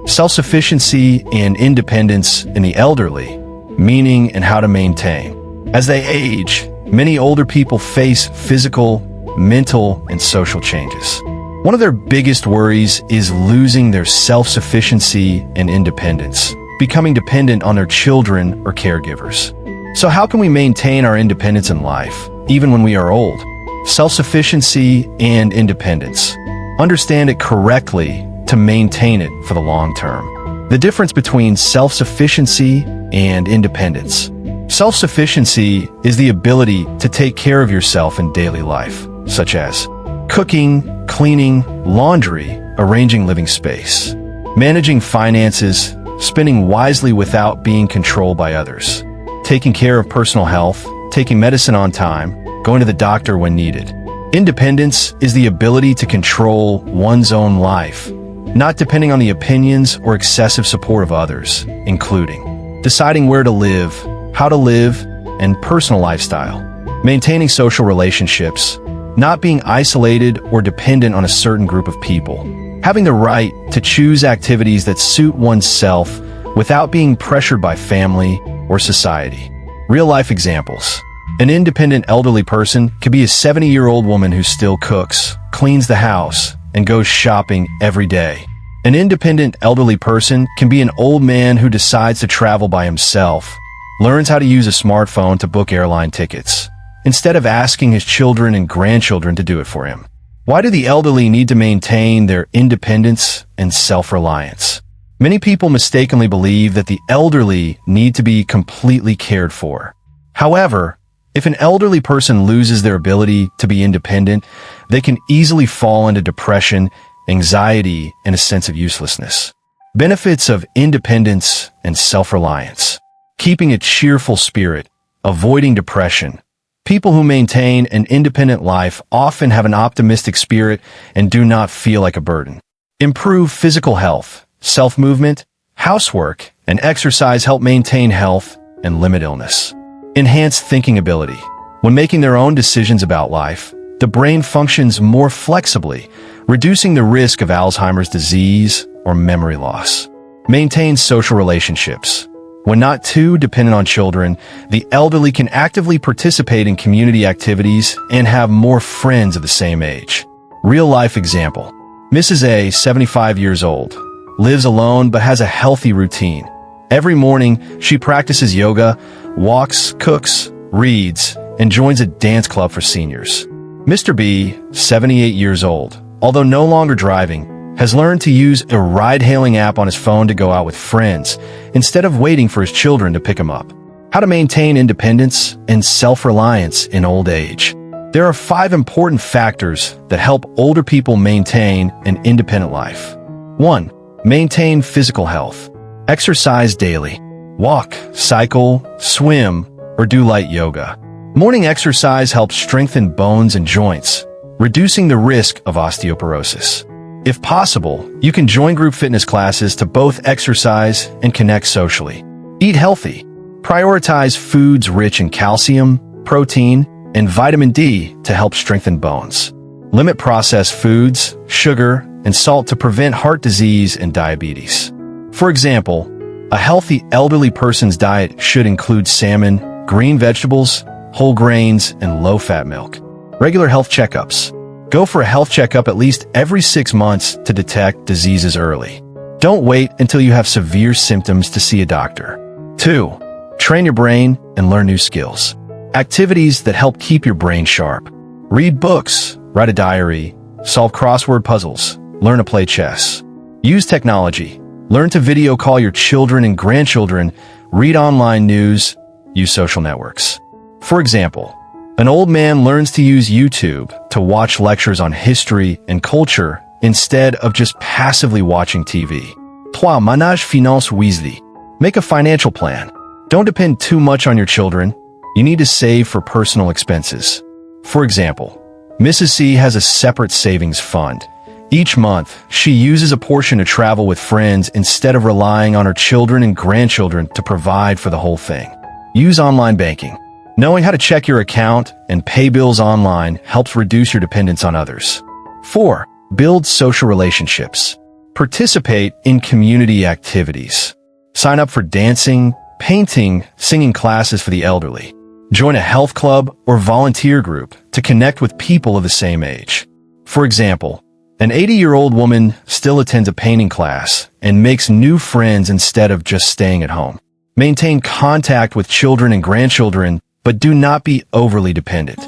Self-sufficiency and independence in the elderly, meaning and how to maintain. As they age, many older people face physical, mental, and social changes. One of their biggest worries is losing their self-sufficiency and independence, becoming dependent on their children or caregivers. So how can we maintain our independence in life, even when we are old? Self-sufficiency and independence. Understand it correctly to maintain it for the long term. The difference between self-sufficiency and independence. Self-sufficiency is the ability to take care of yourself in daily life, such as cooking, cleaning, laundry, arranging living space, managing finances, spending wisely without being controlled by others, taking care of personal health, taking medicine on time, going to the doctor when needed. Independence is the ability to control one's own life, not depending on the opinions or excessive support of others, including deciding where to live, how to live, and personal lifestyle. Maintaining social relationships, not being isolated or dependent on a certain group of people. Having the right to choose activities that suit oneself without being pressured by family or society. Real-life examples. An independent elderly person could be a 70-year-old woman who still cooks, cleans the house, and goes shopping every day. An independent elderly person can be an old man who decides to travel by himself, learns how to use a smartphone to book airline tickets, instead of asking his children and grandchildren to do it for him. Why do the elderly need to maintain their independence and self-reliance? Many people mistakenly believe that the elderly need to be completely cared for. However, if an elderly person loses their ability to be independent, they can easily fall into depression, anxiety, and a sense of uselessness. Benefits of independence and self-reliance. Keeping a cheerful spirit, avoiding depression. People who maintain an independent life often have an optimistic spirit and do not feel like a burden. Improve physical health. Self-movement, housework, and exercise help maintain health and limit illness. Enhance thinking ability. When making their own decisions about life, the brain functions more flexibly, reducing the risk of Alzheimer's disease or memory loss. Maintain social relationships. When not too dependent on children, the elderly can actively participate in community activities and have more friends of the same age. Real-life example. Mrs. A, 75 years old, lives alone but has a healthy routine. Every morning, she practices yoga, walks, cooks, reads, and joins a dance club for seniors. Mr. B, 78 years old, although no longer driving, has learned to use a ride-hailing app on his phone to go out with friends, instead of waiting for his children to pick him up. How to maintain independence and self-reliance in old age. There are 5 important factors that help older people maintain an independent life. 1. Maintain physical health. Exercise daily. Walk, cycle, swim, or do light yoga. Morning exercise helps strengthen bones and joints, reducing the risk of osteoporosis. If possible, you can join group fitness classes to both exercise and connect socially. Eat healthy. Prioritize foods rich in calcium, protein, and vitamin D to help strengthen bones. Limit processed foods, sugar, and salt to prevent heart disease and diabetes. For example, a healthy elderly person's diet should include salmon, green vegetables, whole grains, and low-fat milk. Regular health checkups. Go for a health checkup at least every 6 months to detect diseases early. Don't wait until you have severe symptoms to see a doctor. 2. Train your brain and learn new skills. Activities that help keep your brain sharp. Read books, write a diary, solve crossword puzzles, learn to play chess. Use technology. Learn to video call your children and grandchildren, read online news, use social networks. For example, an old man learns to use YouTube to watch lectures on history and culture instead of just passively watching TV. 3. Manage finance wisely. Make a financial plan. Don't depend too much on your children. You need to save for personal expenses. For example, Mrs. C has a separate savings fund. Each month, she uses a portion to travel with friends instead of relying on her children and grandchildren to provide for the whole thing. Use online banking. Knowing how to check your account and pay bills online helps reduce your dependence on others. 4. Build social relationships. Participate in community activities. Sign up for dancing, painting, singing classes for the elderly. Join a health club or volunteer group to connect with people of the same age. For example, an 80-year-old woman still attends a painting class and makes new friends instead of just staying at home. Maintain contact with children and grandchildren, but do not be overly dependent.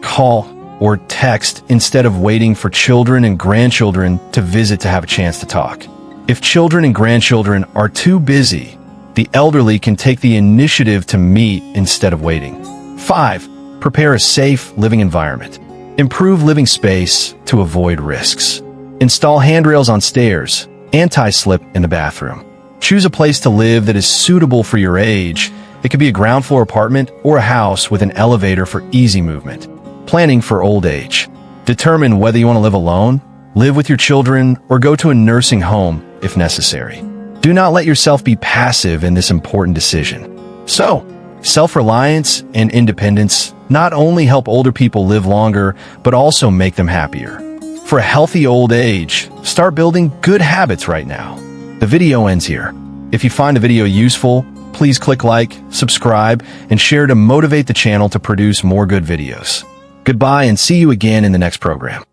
Call or text instead of waiting for children and grandchildren to visit to have a chance to talk. If children and grandchildren are too busy, the elderly can take the initiative to meet instead of waiting. 5. Prepare a safe living environment. Improve living space to avoid risks. Install handrails on stairs, anti-slip in the bathroom. Choose a place to live that is suitable for your age. It could be a ground floor apartment or a house with an elevator for easy movement. Planning for old age. Determine whether you want to live alone, live with your children, or go to a nursing home if necessary. Do not let yourself be passive in this important decision. So, self-reliance and independence not only help older people live longer, but also make them happier. For a healthy old age, start building good habits right now. The video ends here. If you find the video useful, please click like, subscribe, and share to motivate the channel to produce more good videos. Goodbye and see you again in the next program.